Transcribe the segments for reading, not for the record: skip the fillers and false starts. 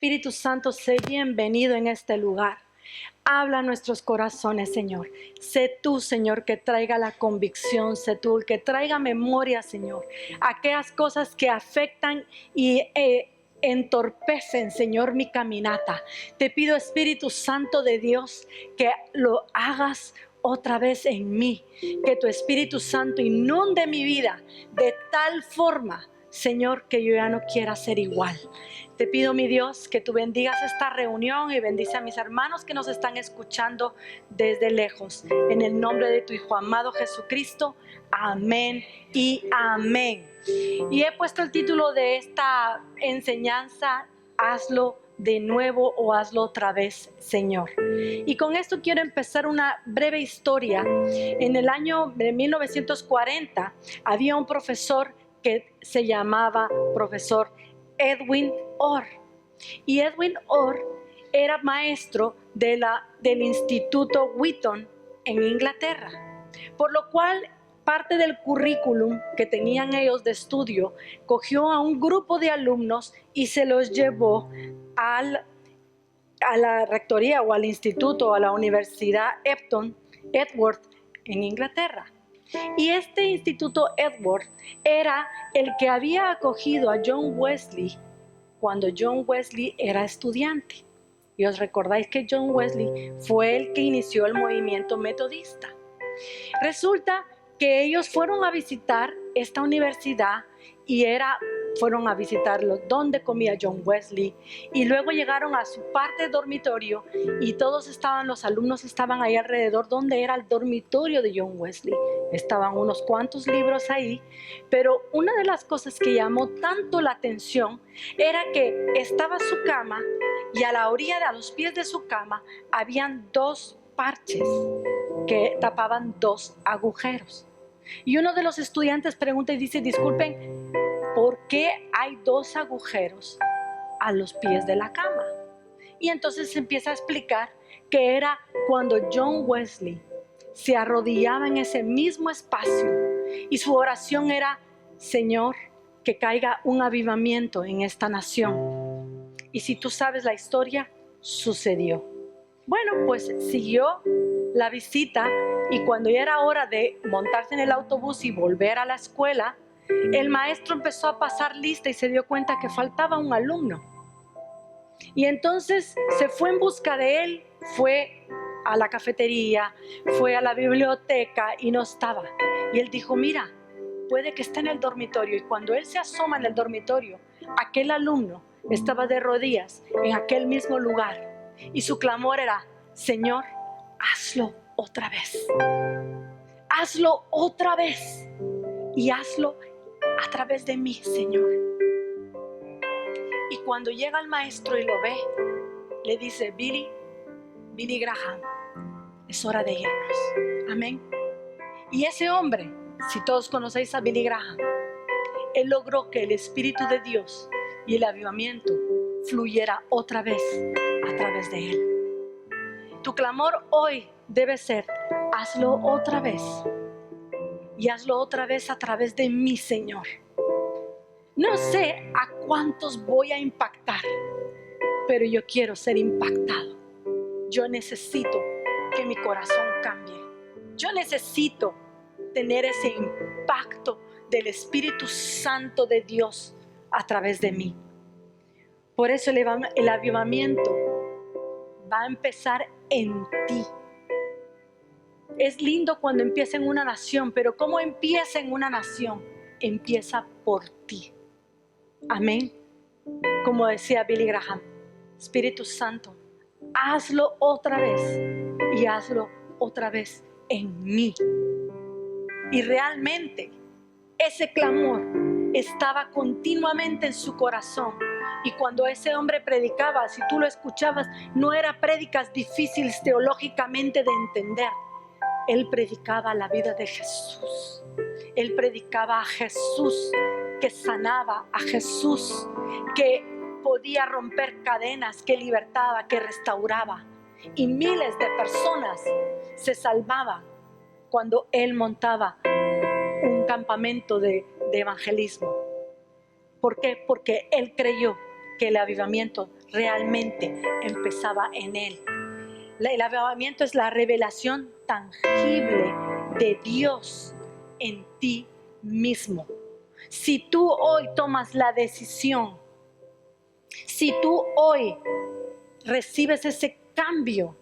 Espíritu Santo, sé bienvenido en este lugar. Habla a nuestros corazones, Señor. Sé tú, Señor, que traiga la convicción. Sé tú el que traiga memoria, Señor. Aquellas cosas que afectan y entorpecen, Señor, mi caminata. Te pido, Espíritu Santo de Dios, que lo hagas otra vez en mí. Que tu Espíritu Santo inunde mi vida de tal forma, Señor, que yo ya no quiera ser igual. Te pido, mi Dios, que tú bendigas esta reunión y bendice a mis hermanos que nos están escuchando desde lejos. En el nombre de tu Hijo amado Jesucristo. Amén y amén. Y he puesto el título de esta enseñanza: hazlo de nuevo o hazlo otra vez, Señor. Y con esto quiero empezar una breve historia. En el año de 1940 había un profesor que se llamaba profesor Edwin Orr. Y Edwin Orr era maestro del Instituto Wheaton en Inglaterra, por lo cual parte del currículum que tenían ellos de estudio, cogió a un grupo de alumnos y se los llevó a la rectoría o al instituto, a la Universidad Edward en Inglaterra. Y este Instituto Edward era el que había acogido a John Wesley cuando John Wesley era estudiante. Y os recordáis que John Wesley fue el que inició el movimiento metodista. Resulta que ellos fueron a visitar esta universidad y fueron a visitarlo donde comía John Wesley, y luego llegaron a su parte de dormitorio y los alumnos estaban ahí alrededor donde era el dormitorio de John Wesley. Estaban unos cuantos libros ahí, pero una de las cosas que llamó tanto la atención era que estaba su cama y a los pies de su cama habían dos parches que tapaban dos agujeros. Y uno de los estudiantes pregunta y dice: disculpen, ¿por qué hay dos agujeros a los pies de la cama? Y entonces se empieza a explicar que era cuando John Wesley se arrodillaba en ese mismo espacio y su oración era: Señor, que caiga un avivamiento en esta nación. Y si tú sabes la historia, sucedió. Bueno, pues siguió la visita, y cuando ya era hora de montarse en el autobús y volver a la escuela, el maestro empezó a pasar lista y se dio cuenta que faltaba un alumno. Y entonces se fue en busca de él, fue a la cafetería, fue a la biblioteca y no estaba. Y él dijo: mira, puede que esté en el dormitorio. Y cuando él se asoma en el dormitorio, aquel alumno estaba de rodillas en aquel mismo lugar. Y su clamor era: Señor, hazlo otra vez. Hazlo otra vez. Y hazlo a través de mí, Señor. Y cuando llega el maestro y lo ve, le dice: Billy Graham, es hora de irnos. Amén. Y ese hombre, si todos conocéis a Billy Graham, él logró que el Espíritu de Dios y el avivamiento fluyera otra vez a través de él. Tu clamor hoy debe ser: hazlo otra vez. Y hazlo otra vez a través de mí, Señor. No sé a cuántos voy a impactar, pero yo quiero ser impactado. Yo necesito que mi corazón cambie. Yo necesito tener ese impacto del Espíritu Santo de Dios a través de mí. Por eso el avivamiento va a empezar en ti. Es lindo cuando empieza en una nación, pero ¿cómo empieza en una nación? Empieza por ti. Amén. Como decía Billy Graham: Espíritu Santo, hazlo otra vez y hazlo otra vez en mí. Y realmente ese clamor estaba continuamente en su corazón. Y cuando ese hombre predicaba, si tú lo escuchabas, no eran prédicas difíciles teológicamente de entender. Él predicaba la vida de Jesús. Él predicaba a Jesús que sanaba, a Jesús que podía romper cadenas, que libertaba, que restauraba. Y miles de personas se salvaban cuando él montaba un campamento de evangelismo. ¿Por qué? Porque él creyó que el avivamiento realmente empezaba en él. El avivamiento es la revelación tangible de Dios en ti mismo. Si tú hoy tomas la decisión, si tú hoy recibes ese cambio,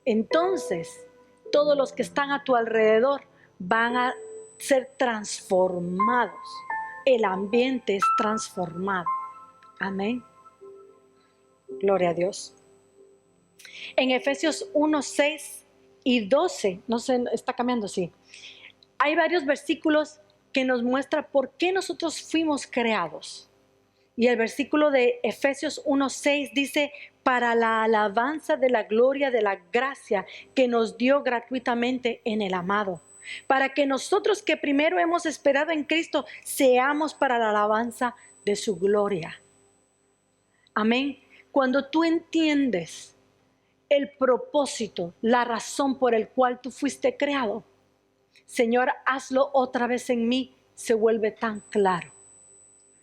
entonces todos los que están a tu alrededor van a ser transformados. El ambiente es transformado. Amén. Gloria a Dios. En Efesios 1, 6 y 12, no sé, está cambiando, sí. Hay varios versículos que nos muestran por qué nosotros fuimos creados. Y el versículo de Efesios 1, 6 dice, para la alabanza de la gloria de la gracia que nos dio gratuitamente en el amado, para que nosotros que primero hemos esperado en Cristo, seamos para la alabanza de su gloria. Amén. Cuando tú entiendes el propósito, la razón por el cual tú fuiste creado, Señor, hazlo otra vez en mí, se vuelve tan claro,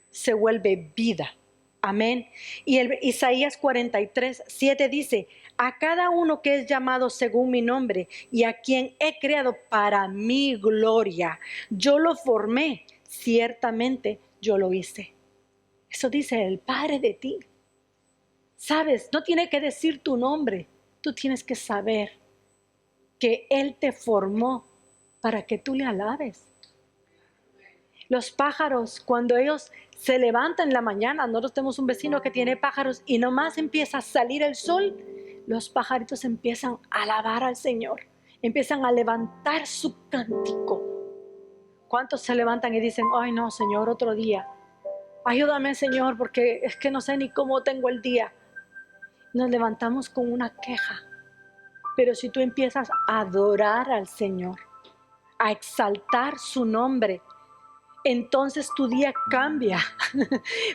se vuelve vida. Amén. Y el Isaías 43, 7 dice, a cada uno que es llamado según mi nombre y a quien he creado para mi gloria, yo lo formé, ciertamente yo lo hice. Eso dice el Padre de ti. Sabes, no tiene que decir tu nombre, tú tienes que saber que Él te formó para que tú le alabes. Los pájaros, cuando ellos se levantan en la mañana, nosotros tenemos un vecino que tiene pájaros y nomás empieza a salir el sol, los pajaritos empiezan a alabar al Señor, empiezan a levantar su cántico. ¿Cuántos se levantan y dicen, ay no, Señor, otro día? Ayúdame, Señor, porque es que no sé ni cómo tengo el día. Nos levantamos con una queja. Pero si tú empiezas a adorar al Señor, a exaltar su nombre, entonces tu día cambia,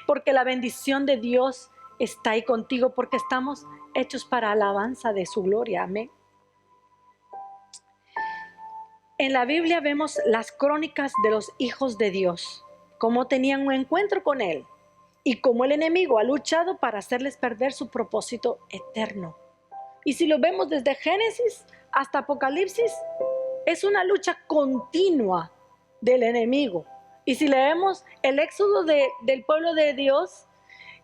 porque la bendición de Dios está ahí contigo, porque estamos hechos para alabanza de su gloria. Amén. En la Biblia vemos las crónicas de los hijos de Dios, cómo tenían un encuentro con Él y cómo el enemigo ha luchado para hacerles perder su propósito eterno. Y si lo vemos desde Génesis hasta Apocalipsis, es una lucha continua del enemigo. Y si leemos el éxodo del pueblo de Dios,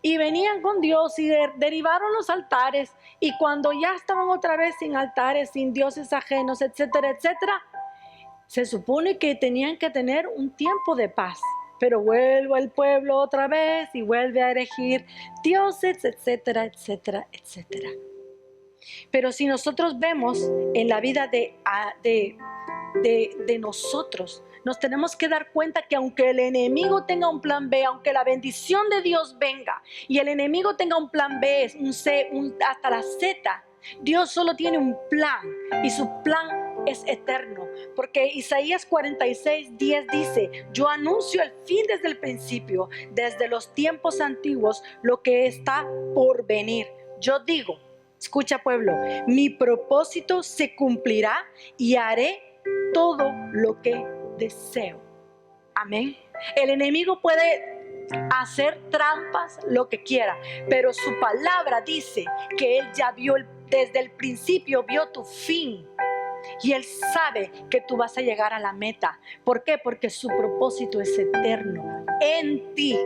y venían con Dios y derribaron los altares, y cuando ya estaban otra vez sin altares, sin dioses ajenos, etcétera, etcétera, se supone que tenían que tener un tiempo de paz. Pero vuelve el pueblo otra vez y vuelve a erigir dioses, etcétera, etcétera, etcétera. Pero si nosotros vemos en la vida de nosotros, nos tenemos que dar cuenta que aunque el enemigo tenga un plan B, aunque la bendición de Dios venga y el enemigo tenga un plan B, un C, hasta la Z, Dios solo tiene un plan y su plan es eterno. Porque Isaías 46, 10 dice, yo anuncio el fin desde el principio, desde los tiempos antiguos, lo que está por venir. Yo digo, escucha pueblo, mi propósito se cumplirá y haré todo lo que deseo. Amén. El enemigo puede hacer trampas, lo que quiera, pero su palabra dice que él ya vio desde el principio, vio tu fin. Y Él sabe que tú vas a llegar a la meta. ¿Por qué? Porque su propósito es eterno en ti,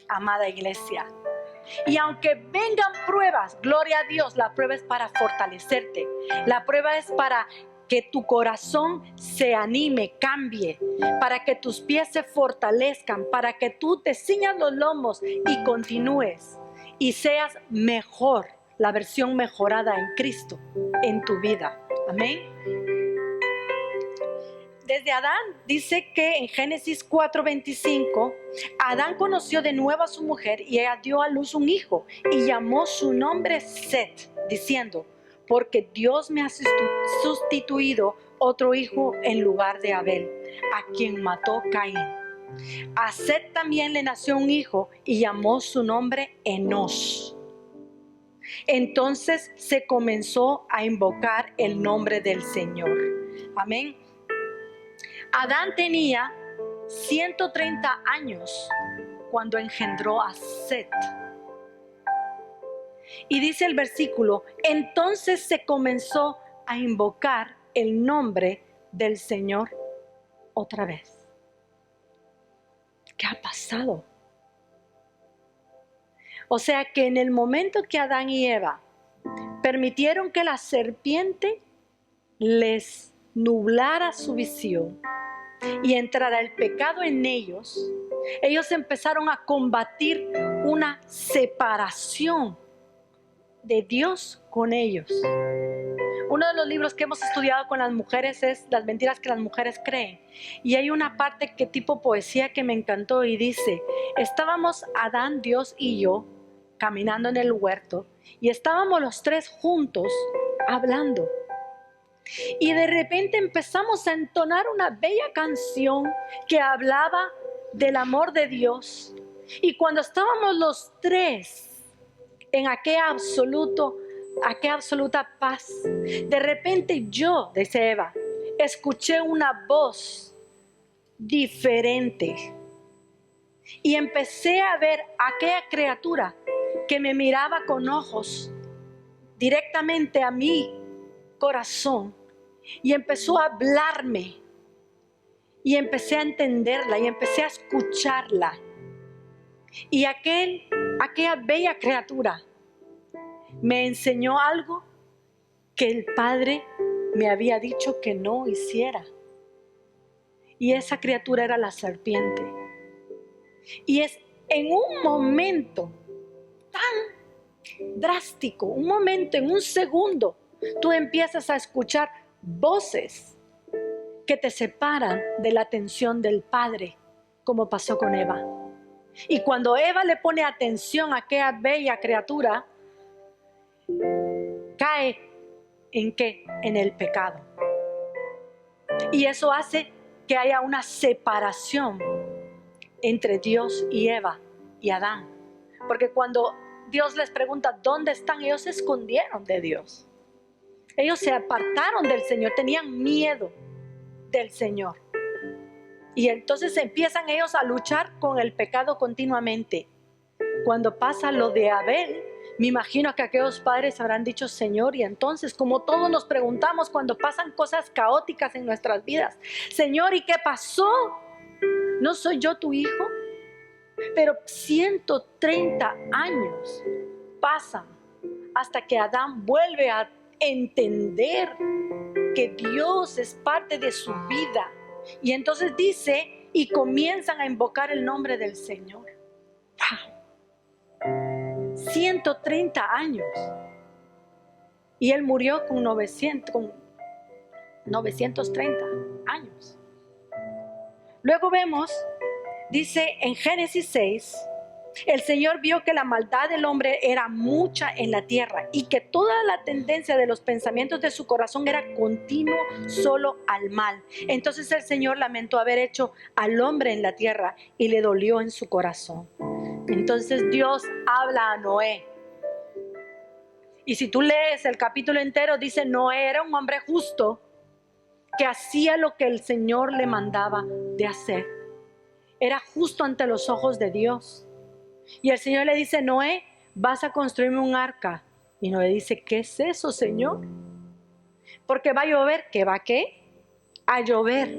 amada iglesia. Y aunque vengan pruebas, gloria a Dios, la prueba es para fortalecerte. La prueba es para que tu corazón se anime, cambie, para que tus pies se fortalezcan, para que tú te ciñas los lomos y continúes y seas mejor, la versión mejorada en Cristo en tu vida. Amén. Desde Adán dice que en Génesis 4:25, Adán conoció de nuevo a su mujer y ella dio a luz un hijo y llamó su nombre Set, diciendo, porque Dios me ha sustituido otro hijo en lugar de Abel, a quien mató Caín. A Set también le nació un hijo y llamó su nombre Enos. Entonces se comenzó a invocar el nombre del Señor. Amén. Adán tenía 130 años cuando engendró a Set. Y dice el versículo, entonces se comenzó a invocar el nombre del Señor otra vez. ¿Qué ha pasado? O sea que en el momento que Adán y Eva permitieron que la serpiente les nublara su visión y entrara el pecado en ellos, ellos empezaron a combatir una separación de Dios con ellos. Uno de los libros que hemos estudiado con las mujeres es Las mentiras que las mujeres creen. Y hay una parte que tipo poesía que me encantó y dice, estábamos Adán, Dios y yo caminando en el huerto y estábamos los tres juntos hablando. Y de repente empezamos a entonar una bella canción que hablaba del amor de Dios. Y cuando estábamos los tres en aquella absoluta paz, de repente yo, dice Eva, escuché una voz diferente. Y empecé a ver aquella criatura que me miraba con ojos directamente a mi corazón y empezó a hablarme y empecé a entenderla y empecé a escucharla. Y aquella bella criatura me enseñó algo que el Padre me había dicho que no hiciera. Y esa criatura era la serpiente. Y es en un momento tan drástico, un momento, en un segundo, tú empiezas a escuchar voces que te separan de la atención del Padre, como pasó con Eva. Y cuando Eva le pone atención a aquella bella criatura, cae ¿en qué? En el pecado. Y eso hace que haya una separación entre Dios y Eva y Adán. Porque cuando Dios les pregunta ¿dónde están? Ellos se escondieron de Dios. Ellos se apartaron del Señor, tenían miedo del Señor. Y entonces empiezan ellos a luchar con el pecado continuamente. Cuando pasa lo de Abel, me imagino que aquellos padres habrán dicho, Señor, y entonces como todos nos preguntamos cuando pasan cosas caóticas en nuestras vidas, Señor, ¿y qué pasó? ¿No soy yo tu hijo? Pero 130 años pasan hasta que Adán vuelve a entender que Dios es parte de su vida. Y entonces dice, y comienzan a invocar el nombre del Señor. ¡Wow! 130 años. Y él murió con 930 años. Luego vemos, dice en Génesis 6, el Señor vio que la maldad del hombre era mucha en la tierra y que toda la tendencia de los pensamientos de su corazón era continuo solo al mal. Entonces el Señor lamentó haber hecho al hombre en la tierra y le dolió en su corazón. Entonces Dios habla a Noé. Y si tú lees el capítulo entero, dice Noé era un hombre justo que hacía lo que el Señor le mandaba de hacer. Era justo ante los ojos de Dios. Y el Señor le dice, Noé, vas a construirme un arca. Y Noé dice, ¿qué es eso, Señor? Porque va a llover. ¿Qué va a qué? A llover.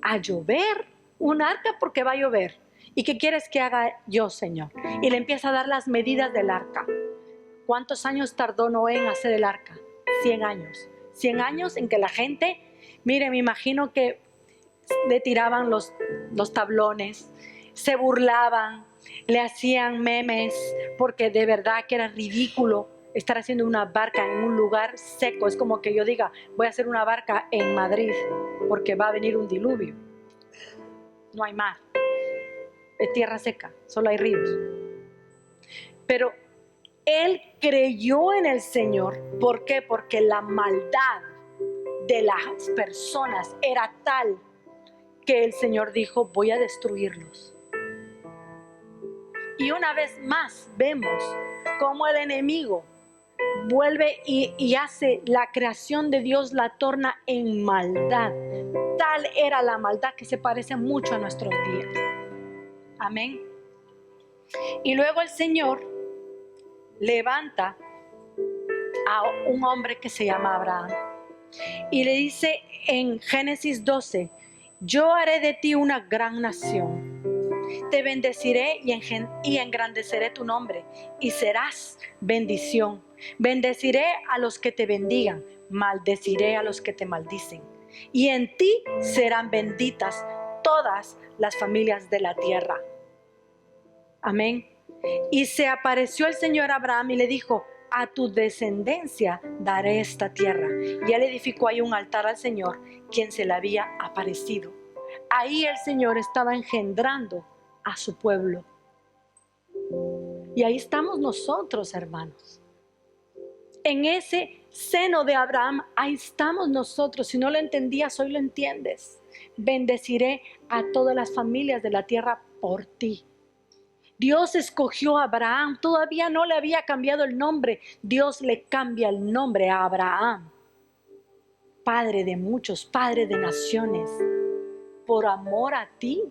A llover. Un arca porque va a llover. ¿Y qué quieres que haga yo, Señor? Y le empieza a dar las medidas del arca. ¿Cuántos años tardó Noé en hacer el arca? 100 años. 100 años en que la gente, mire, me imagino que le tiraban los tablones, se burlaban, le hacían memes, porque de verdad que era ridículo estar haciendo una barca en un lugar seco. Es como que yo diga, voy a hacer una barca en Madrid, porque va a venir un diluvio. No hay mar, es tierra seca, solo hay ríos. Pero él creyó en el Señor. ¿Por qué? Porque la maldad de las personas era tal que el Señor dijo, voy a destruirlos. Y una vez más vemos cómo el enemigo vuelve y hace la creación de Dios, la torna en maldad. Tal era la maldad que se parece mucho a nuestros días. Amén. Y luego el Señor levanta a un hombre que se llama Abraham y le dice en Génesis 12, yo haré de ti una gran nación, te bendeciré y engrandeceré tu nombre y serás bendición. Bendeciré a los que te bendigan, maldeciré a los que te maldicen. Y en ti serán benditas todas las familias de la tierra. Amén. Y se apareció el Señor a Abraham y le dijo, a tu descendencia daré esta tierra. Y él edificó ahí un altar al Señor, quien se le había aparecido. Ahí el Señor estaba engendrando a su pueblo. Y ahí estamos nosotros, hermanos. En ese seno de Abraham, ahí estamos nosotros. Si no lo entendías, hoy lo entiendes. Bendeciré a todas las familias de la tierra por ti. Dios escogió a Abraham, todavía no le había cambiado el nombre. Dios le cambia el nombre a Abraham. Padre de muchos, padre de naciones, por amor a ti.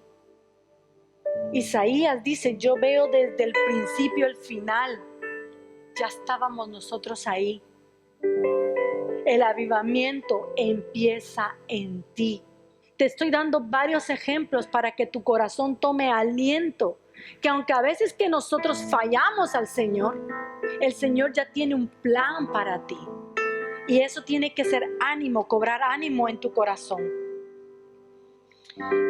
Isaías dice, yo veo desde el principio el final. Ya estábamos nosotros ahí. El avivamiento empieza en ti. Te estoy dando varios ejemplos para que tu corazón tome aliento. Que aunque a veces que nosotros fallamos al Señor, el Señor ya tiene un plan para ti. Y eso tiene que ser ánimo, cobrar ánimo en tu corazón.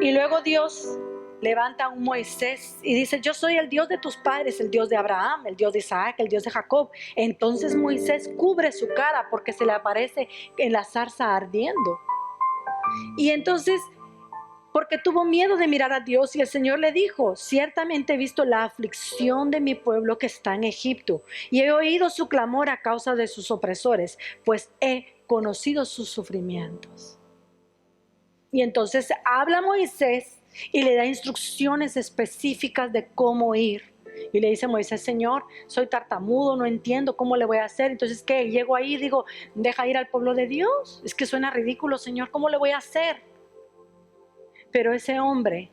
Y luego Dios levanta a un Moisés y dice, yo soy el Dios de tus padres, el Dios de Abraham, el Dios de Isaac, el Dios de Jacob. Entonces Moisés cubre su cara porque se le aparece en la zarza ardiendo. Y entonces, porque tuvo miedo de mirar a Dios, y el Señor le dijo, ciertamente he visto la aflicción de mi pueblo que está en Egipto, y he oído su clamor a causa de sus opresores, pues he conocido sus sufrimientos. Y entonces habla Moisés y le da instrucciones específicas de cómo ir. Y le dice Moisés, Señor, soy tartamudo, no entiendo cómo le voy a hacer. Entonces, ¿qué? Llego ahí y digo, deja ir al pueblo de Dios. Es que suena ridículo, Señor, ¿cómo le voy a hacer? Pero ese hombre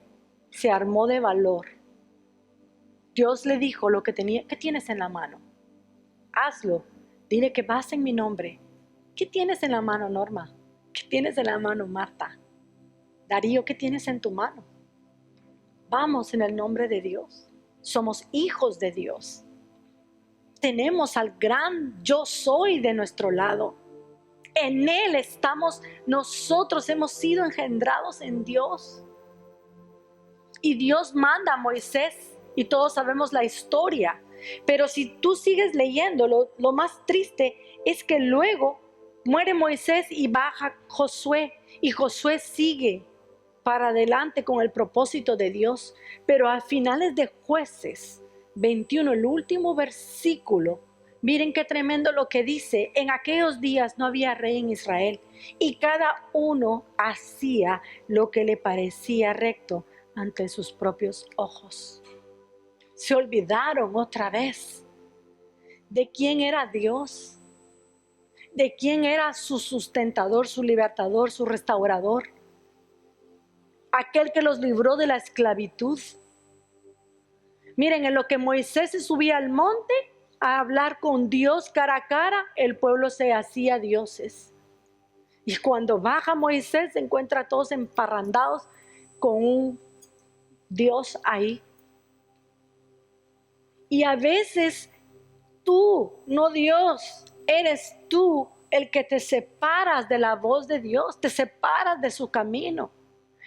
se armó de valor. Dios le dijo lo que tenía. ¿Qué tienes en la mano? Hazlo. Dile que vas en mi nombre. ¿Qué tienes en la mano, Norma? ¿Qué tienes en la mano, Marta? Darío, ¿qué tienes en tu mano? Vamos en el nombre de Dios. Somos hijos de Dios. Tenemos al gran yo soy de nuestro lado. En Él estamos, nosotros hemos sido engendrados en Dios. Y Dios manda a Moisés y todos sabemos la historia. Pero si tú sigues leyendo, lo más triste es que luego muere Moisés y baja Josué. Y Josué sigue para adelante con el propósito de Dios. Pero a finales de Jueces 21, el último versículo, miren qué tremendo lo que dice. En aquellos días no había rey en Israel, y cada uno hacía lo que le parecía recto ante sus propios ojos. Se olvidaron otra vez de quién era Dios, de quién era su sustentador, su libertador, su restaurador, aquel que los libró de la esclavitud. Miren, en lo que Moisés se subía al monte a hablar con Dios cara a cara, el pueblo se hacía dioses. Y cuando baja Moisés, se encuentra a todos emparrandados con un Dios ahí. Y a veces tú, no Dios, eres tú el que te separas de la voz de Dios, te separas de su camino.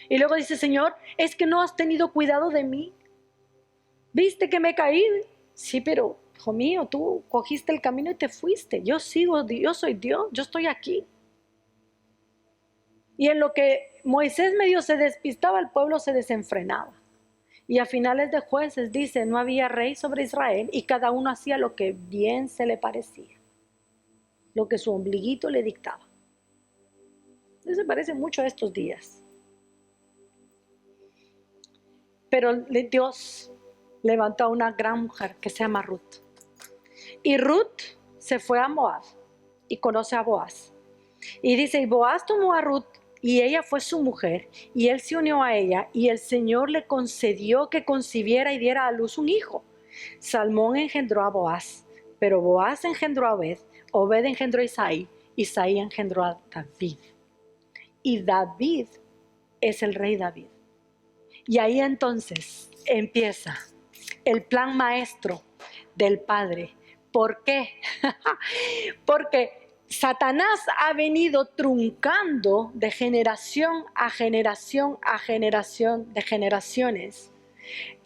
Y luego dice, Señor, es que no has tenido cuidado de mí. ¿Viste que me caí? Sí, pero, hijo mío, tú cogiste el camino y te fuiste. Yo sigo, yo soy Dios, yo estoy aquí. Y en lo que Moisés medio se despistaba, el pueblo se desenfrenaba. Y a finales de Jueces dice, no había rey sobre Israel y cada uno hacía lo que bien se le parecía, lo que su ombliguito le dictaba. Eso se parece mucho a estos días. Pero Dios levantó a una gran mujer que se llama Ruth. Y Ruth se fue a Moab y conoce a Boaz. Y dice, y Boaz tomó a Ruth y ella fue su mujer, y él se unió a ella, y el Señor le concedió que concibiera y diera a luz un hijo. Salmón engendró a Boaz, Pero Boaz engendró a Obed, Obed engendró a Isaí, Isaí engendró a David. Y David es el rey David. Y ahí entonces empieza el plan maestro del Padre. ¿Por qué? Porque Satanás ha venido truncando de generación a generación a generación de generaciones,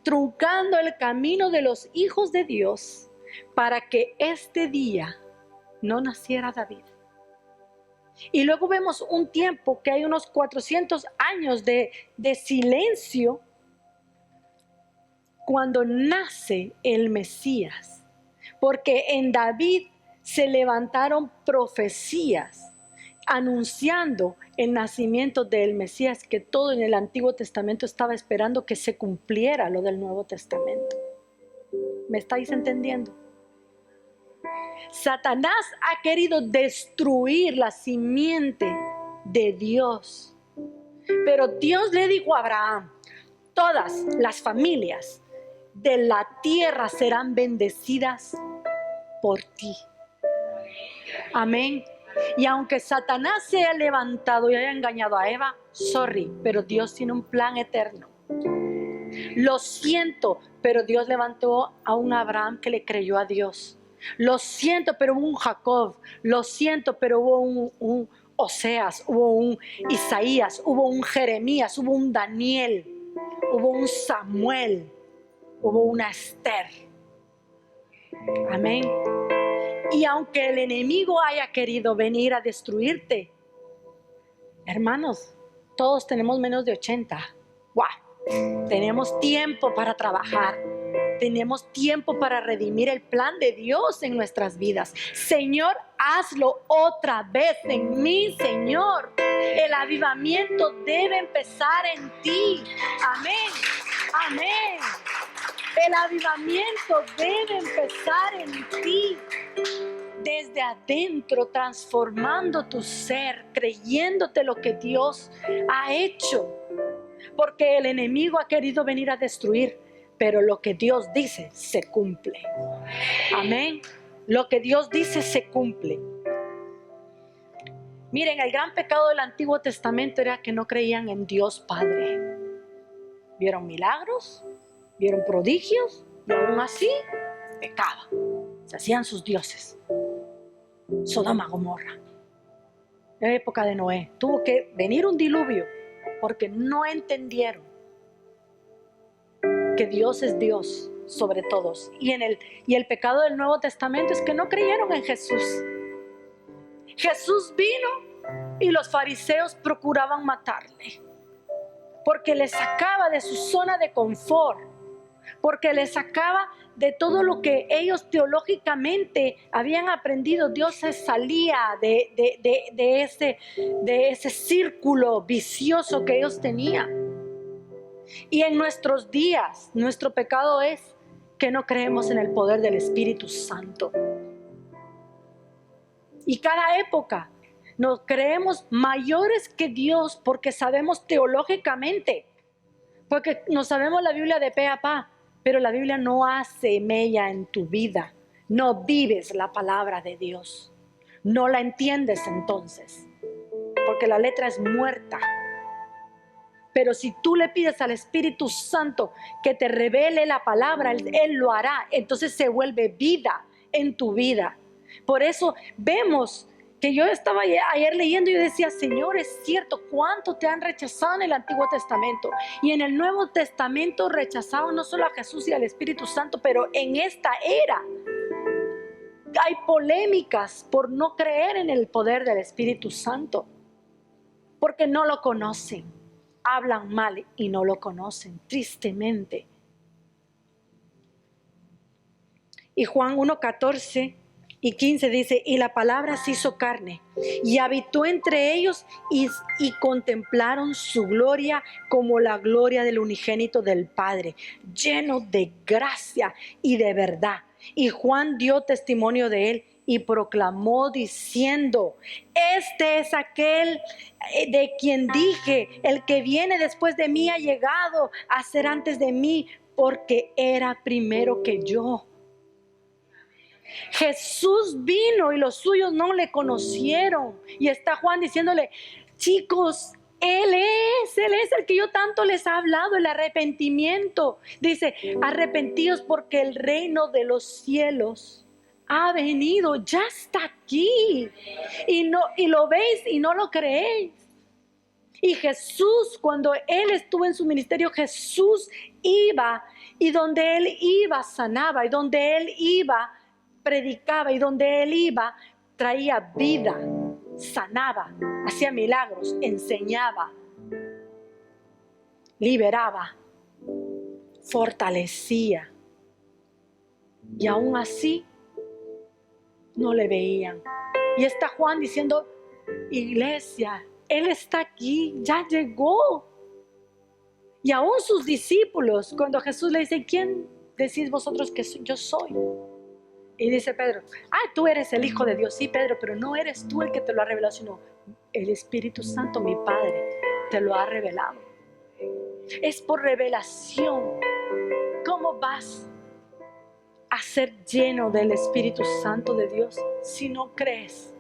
truncando el camino de los hijos de Dios para que este día no naciera David. Y luego vemos un tiempo que hay unos 400 años de silencio cuando nace el Mesías, porque en David se levantaron profecías anunciando el nacimiento del Mesías, que todo en el Antiguo Testamento estaba esperando que se cumpliera lo del Nuevo Testamento. ¿Me estáis entendiendo? Satanás ha querido destruir la simiente de Dios, pero Dios le dijo a Abraham: todas las familias de la tierra serán bendecidas por ti. Amén. Y aunque Satanás se haya levantado y haya engañado a Eva, pero Dios tiene un plan eterno. Lo siento, pero Dios levantó a un Abraham que le creyó a Dios. Lo siento, pero hubo un Jacob. Lo siento, pero hubo un Oseas, hubo un Isaías, hubo un Jeremías, hubo un Daniel, hubo un Samuel, hubo una Esther. Amén. Y aunque el enemigo haya querido venir a destruirte, hermanos, todos tenemos menos de 80. ¡Wow! Tenemos tiempo para trabajar. Tenemos tiempo para redimir el plan de Dios en nuestras vidas. Señor, hazlo otra vez en mí, Señor. El avivamiento debe empezar en ti. Amén. Amén. El avivamiento debe empezar en ti. Desde adentro, transformando tu ser, creyéndote lo que Dios ha hecho. Porque el enemigo ha querido venir a destruir, pero lo que Dios dice se cumple. Amén. Lo que Dios dice se cumple. Miren, el gran pecado del Antiguo Testamento era que no creían en Dios Padre. Vieron milagros, vieron prodigios, y aún así pecaban. Se hacían sus dioses. Sodoma, Gomorra. En la época de Noé tuvo que venir un diluvio porque no entendieron que Dios es Dios sobre todos. Y el pecado del Nuevo Testamento es que no creyeron en Jesús. Jesús vino y los fariseos procuraban matarle porque le sacaba de su zona de confort, porque le sacaba de todo lo que ellos teológicamente habían aprendido. Dios se salía de ese círculo vicioso que ellos tenían. Y en nuestros días, nuestro pecado es que no creemos en el poder del Espíritu Santo. Y cada época nos creemos mayores que Dios porque sabemos teológicamente, porque no sabemos la Biblia de pe a pa, pero la Biblia no hace mella en tu vida. No vives la palabra de Dios. No la entiendes entonces, porque la letra es muerta. Pero si tú le pides al Espíritu Santo que te revele la palabra, Él lo hará. Entonces se vuelve vida en tu vida. Por eso vemos que yo estaba ayer leyendo y yo decía: Señor, es cierto, ¿cuánto te han rechazado en el Antiguo Testamento? Y en el Nuevo Testamento rechazaban no solo a Jesús y al Espíritu Santo, pero en esta era hay polémicas por no creer en el poder del Espíritu Santo, porque no lo conocen. Hablan mal y no lo conocen, tristemente. Y Juan 1:14 y 15 dice: y la palabra se hizo carne y habitó entre ellos y contemplaron su gloria como la gloria del unigénito del Padre, lleno de gracia y de verdad. Y Juan dio testimonio de él y proclamó diciendo: este es aquel de quien dije, el que viene después de mí ha llegado a ser antes de mí, porque era primero que yo. Jesús vino y los suyos no le conocieron. Y está Juan diciéndole, chicos, Él es el que yo tanto les he hablado, el arrepentimiento. Dice, arrepentíos porque el reino de los cielos ha venido, ya está aquí. Y lo veis y no lo creéis. Y Jesús, cuando Él estuvo en su ministerio, Jesús iba, y donde Él iba sanaba, y donde Él iba predicaba, y donde Él iba traía vida, sanaba, hacía milagros, enseñaba, liberaba, fortalecía. Y aún así no le veían. Y está Juan diciendo, iglesia, Él está aquí, ya llegó. Y aún sus discípulos, cuando Jesús le dice, ¿quién decís vosotros que yo soy? Y dice Pedro, tú eres el Hijo de Dios. Sí, Pedro, pero no eres tú el que te lo ha revelado, sino el Espíritu Santo, mi Padre, te lo ha revelado. Es por revelación. ¿Cómo vas a ser lleno del Espíritu Santo de Dios si no crees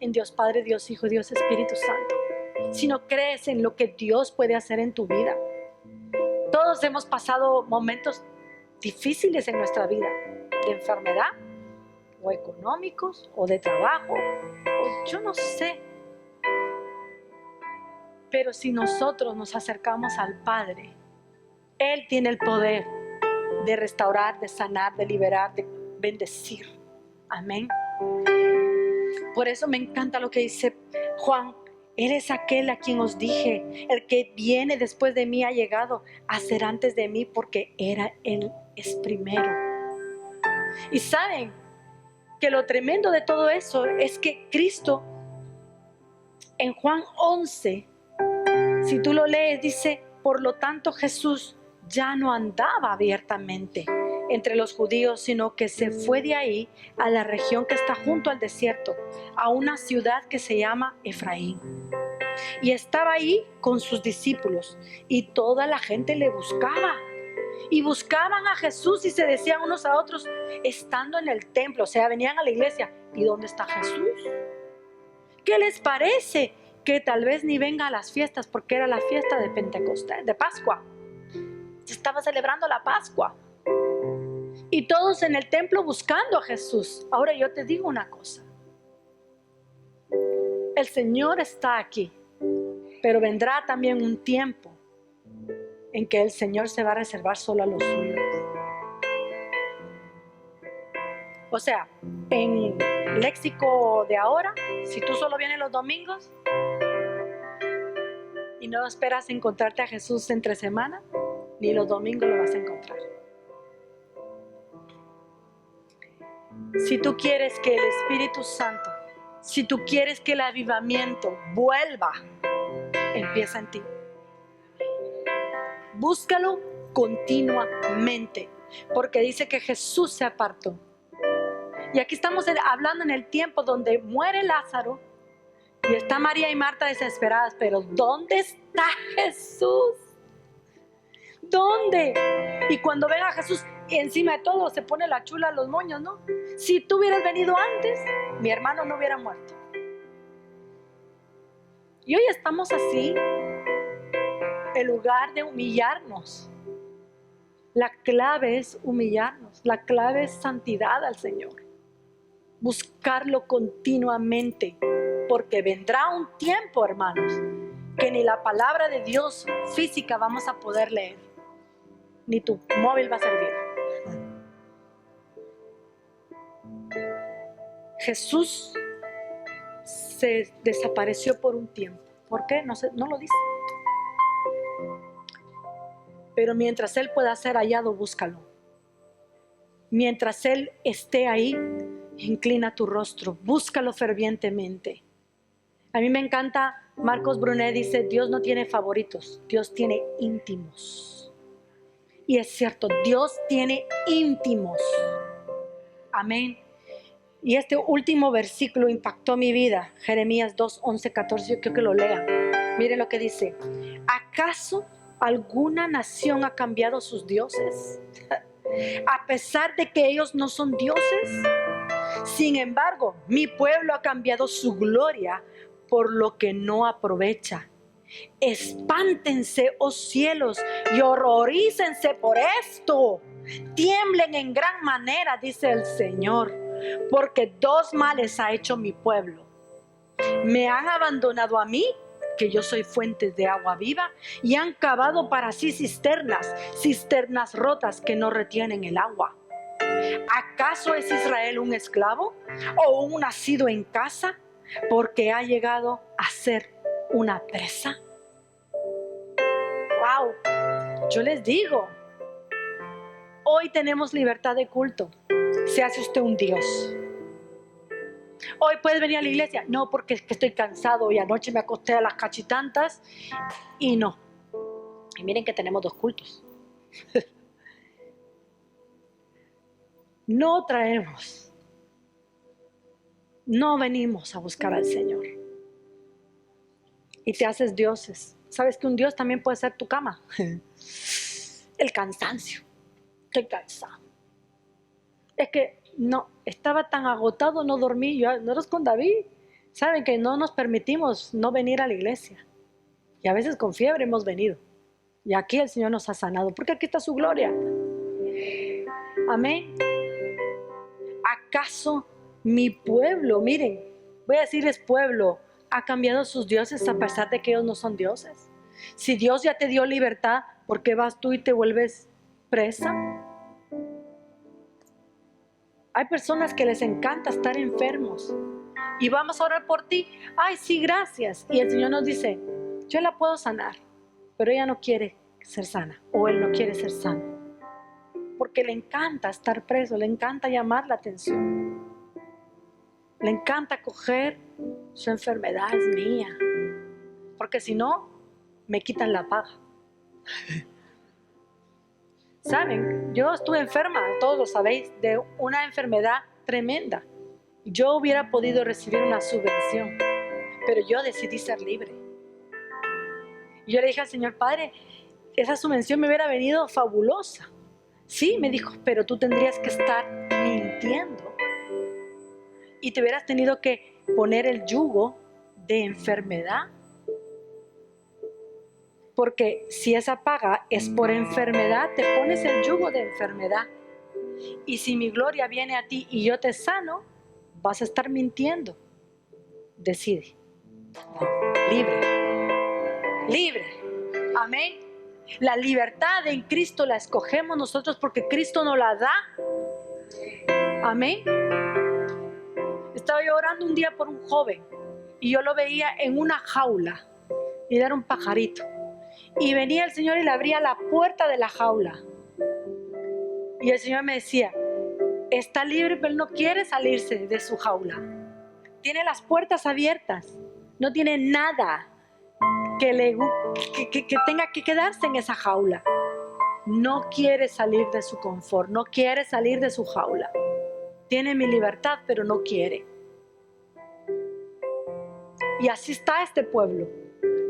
en Dios Padre, Dios Hijo, Dios Espíritu Santo? Si no crees en lo que Dios puede hacer en tu vida. Todos hemos pasado momentos difíciles en nuestra vida, de enfermedad, o económicos, o de trabajo, o yo no sé. Pero si nosotros nos acercamos al Padre, Él tiene el poder de restaurar, de sanar, de liberar, de bendecir. Amén. Por eso me encanta lo que dice Juan. Él es aquel a quien os dije, el que viene después de mí ha llegado a ser antes de mí, porque Él es primero. Y saben que lo tremendo de todo eso es que Cristo, en Juan 11, si tú lo lees, dice, por lo tanto Jesús ya no andaba abiertamente entre los judíos, sino que se fue de ahí a la región que está junto al desierto, a una ciudad que se llama Efraín. Y estaba ahí con sus discípulos, y toda la gente le buscaba. Y buscaban a Jesús y se decían unos a otros, estando en el templo, o sea, venían a la iglesia, ¿y dónde está Jesús? ¿Qué les parece? Que tal vez ni venga a las fiestas, porque era la fiesta de Pentecostés, de Pascua. Se estaba celebrando la Pascua. Y todos en el templo buscando a Jesús. Ahora yo te digo una cosa. El Señor está aquí, pero vendrá también un tiempo en que el Señor se va a reservar solo a los suyos. O sea, en léxico de ahora, si tú solo vienes los domingos y no esperas encontrarte a Jesús entre semana, ni los domingos lo vas a encontrar. Si tú quieres que el Espíritu Santo, si tú quieres que el avivamiento vuelva, empieza en ti. Búscalo continuamente, porque dice que Jesús se apartó. Y aquí estamos hablando en el tiempo donde muere Lázaro y está María y Marta desesperadas, pero ¿dónde está Jesús? ¿Dónde? Y cuando ven a Jesús, y encima de todo se pone la chula a los moños, ¿no? Si tú hubieras venido antes, mi hermano no hubiera muerto. Y hoy estamos así, en lugar de humillarnos. La clave es humillarnos, la clave es santidad al Señor. Buscarlo continuamente, porque vendrá un tiempo, hermanos, que ni la palabra de Dios física vamos a poder leer, ni tu móvil va a servir. Jesús se desapareció por un tiempo. ¿Por qué? No lo dice. Pero mientras Él pueda ser hallado, búscalo. Mientras Él esté ahí, inclina tu rostro, búscalo fervientemente. A mí me encanta, Marcos Brunet dice, Dios no tiene favoritos, Dios tiene íntimos. Y es cierto, Dios tiene íntimos. Amén. Y este último versículo impactó mi vida, Jeremías 2, 11, 14, yo quiero que lo lean. Miren lo que dice. ¿Acaso alguna nación ha cambiado sus dioses? A pesar de que ellos no son dioses. Sin embargo, mi pueblo ha cambiado su gloria por lo que no aprovecha. Espántense, oh cielos, y horrorícense por esto. Tiemblen en gran manera, dice el Señor, porque dos males ha hecho mi pueblo. Me han abandonado a mí, que yo soy fuente de agua viva, y han cavado para sí cisternas rotas que no retienen el agua. ¿Acaso es Israel un esclavo o un nacido en casa? Porque ha llegado a ser una presa. Wow, yo les digo, hoy tenemos libertad de culto. Se hace usted un Dios. Hoy puedes venir a la iglesia. No, porque es que estoy cansado y anoche me acosté a las cachitantas. Y no. Y miren que tenemos 2 cultos. No traemos. No venimos a buscar al Señor. Y te haces dioses. ¿Sabes que un Dios también puede ser tu cama? El cansancio. Estoy cansado. Es que no, estaba tan agotado, no dormí. Yo no eres con David. Saben que no nos permitimos no venir a la iglesia. Y a veces con fiebre hemos venido. Y aquí el Señor nos ha sanado. Porque aquí está su gloria. Amén. ¿Acaso mi pueblo, miren, voy a decirles pueblo, ha cambiado sus dioses a pesar de que ellos no son dioses? Si Dios ya te dio libertad, ¿por qué vas tú y te vuelves presa? Hay personas que les encanta estar enfermos y vamos a orar por ti. Ay, sí, gracias. Y el Señor nos dice, yo la puedo sanar, pero ella no quiere ser sana o él no quiere ser sano. Porque le encanta estar preso, le encanta llamar la atención. Le encanta coger su enfermedad, es mía. Porque si no, me quitan la paga. ¿Saben? Yo estuve enferma, todos lo sabéis, de una enfermedad tremenda. Yo hubiera podido recibir una subvención, pero yo decidí ser libre. Y yo le dije al Señor, Padre, esa subvención me hubiera venido fabulosa. Sí, me dijo, pero tú tendrías que estar mintiendo. Y te hubieras tenido que poner el yugo de enfermedad. Porque si esa paga es por enfermedad, te pones el yugo de enfermedad. Y si mi gloria viene a ti y yo te sano, vas a estar mintiendo. Decide. Libre. Libre. Amén. La libertad en Cristo la escogemos nosotros porque Cristo nos la da. Amén. Estaba yo orando un día por un joven y yo lo veía en una jaula y era un pajarito. Y venía el Señor y le abría la puerta de la jaula. Y el Señor me decía, está libre, pero él no quiere salirse de su jaula. Tiene las puertas abiertas. No tiene nada que tenga que quedarse en esa jaula. No quiere salir de su confort, no quiere salir de su jaula. Tiene mi libertad, pero no quiere. Y así está este pueblo.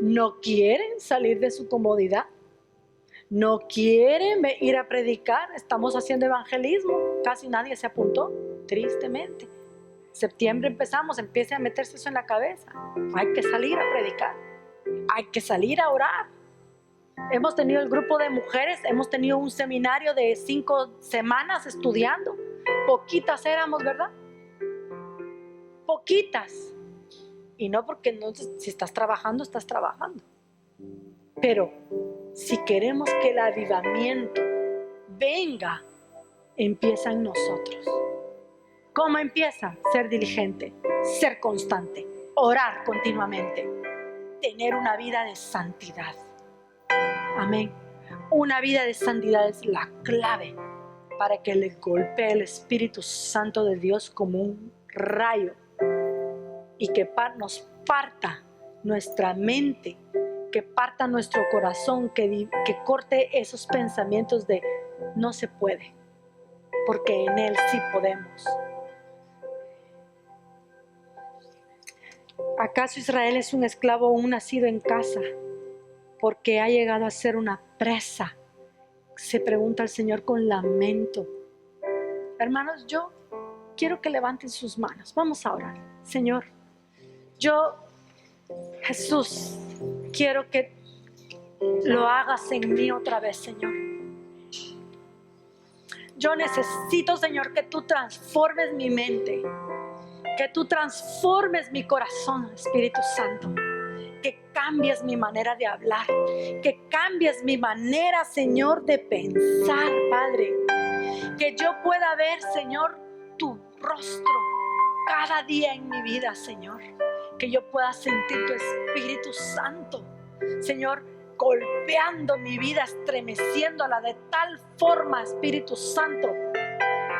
No quieren salir de su comodidad. No quieren ir a predicar. Estamos haciendo evangelismo. Casi nadie se apuntó, tristemente. Septiembre empezamos, empiece a meterse eso en la cabeza. Hay que salir a predicar. Hay que salir a orar. Hemos tenido el grupo de mujeres, hemos tenido un seminario de 5 semanas estudiando. Poquitas éramos, ¿verdad? Poquitas. Y no porque no, si estás trabajando, estás trabajando. Pero si queremos que el avivamiento venga, empieza en nosotros. ¿Cómo empieza? Ser diligente, ser constante, orar continuamente, tener una vida de santidad. Amén. Una vida de santidad es la clave para que le golpee el Espíritu Santo de Dios como un rayo y que nos parta nuestra mente, que parta nuestro corazón, que corte esos pensamientos de no se puede, porque en Él sí podemos. ¿Acaso Israel es un esclavo o un nacido en casa? Porque ha llegado a ser una presa. Se pregunta el Señor con lamento. Hermanos, yo quiero que levanten sus manos. Vamos a orar. Señor, yo, Jesús, quiero que lo hagas en mí otra vez, Señor. Yo necesito, Señor, que tú transformes mi mente, que tú transformes mi corazón, Espíritu Santo, que cambies mi manera de hablar, que cambies mi manera, Señor, de pensar, Padre, que yo pueda ver, Señor, tu rostro cada día en mi vida, Señor, que yo pueda sentir tu Espíritu Santo, Señor, golpeando mi vida, estremeciéndola de tal forma, Espíritu Santo,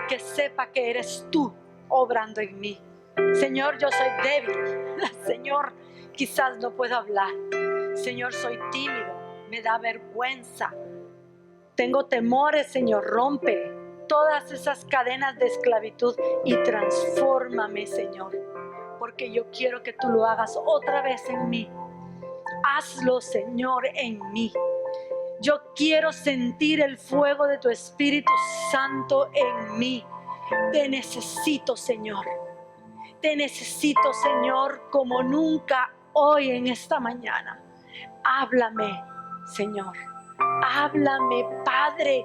que sepa que eres tú obrando en mí. Señor, yo soy débil. Señor, quizás no puedo hablar. Señor, soy tímido, me da vergüenza. Tengo temores, Señor, rompe todas esas cadenas de esclavitud y transfórmame, Señor, porque yo quiero que tú lo hagas otra vez en mí. Hazlo, Señor, en mí. Yo quiero sentir el fuego de tu Espíritu Santo en mí. Te necesito, Señor. Te necesito, Señor, como nunca hoy en esta mañana. Háblame, Señor. Háblame, Padre.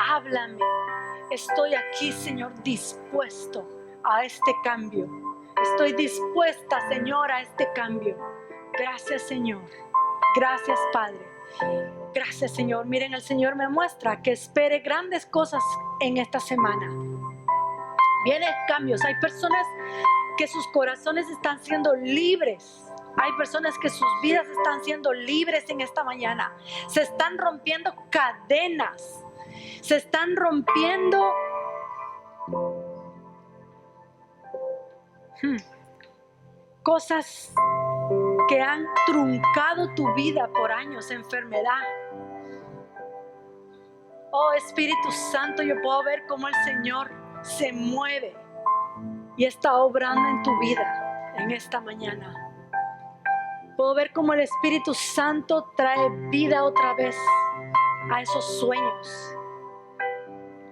Háblame. Estoy aquí, Señor, dispuesto a este cambio. Estoy dispuesta, Señor, a este cambio. Gracias, Señor. Gracias, Padre. Gracias, Señor. Miren, el Señor me muestra que espere grandes cosas en esta semana. Vienen cambios. Hay personas que sus corazones están siendo libres. Hay personas que sus vidas están siendo libres en esta mañana. Se están rompiendo cadenas. Se están rompiendo cosas que han truncado tu vida por años, enfermedad. Oh, Espíritu Santo, yo puedo ver cómo el Señor se mueve y está obrando en tu vida en esta mañana. Puedo ver cómo el Espíritu Santo trae vida otra vez a esos sueños,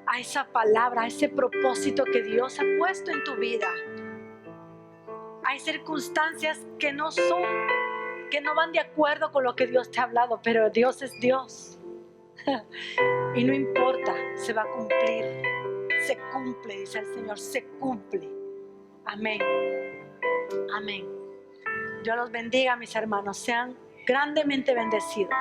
a esa palabra, a ese propósito que Dios ha puesto en tu vida. Hay circunstancias que no van de acuerdo con lo que Dios te ha hablado, pero Dios es Dios. Y no importa, se va a cumplir. Se cumple, dice el Señor, se cumple. Amén. Amén. Dios los bendiga, mis hermanos. Sean grandemente bendecidos.